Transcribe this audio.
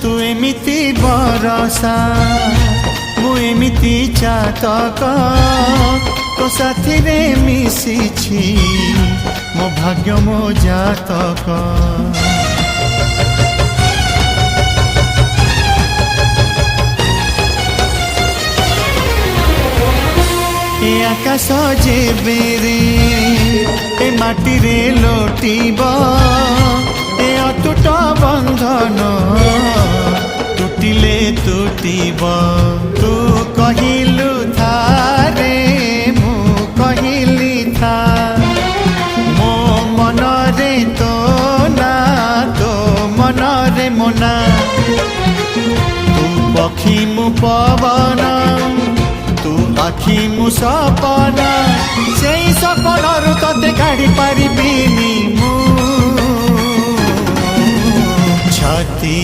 तू एमिति बरसा मु एमिति चातक तो साथी रे मिशिछि मो भाग्य मो जातक। ए आकाश जेबेरे ए माटी रे लोटिब ए अटूट बंधन टूटिले टूटिब। तू कहिलु थारे मु कहिली था मो मन रे तो ना तो मन रे मोना। तू पक्षी मु पवन तू आखि मु सपना से सपनरु तते काढ़ी पारिबिनी मु छाती।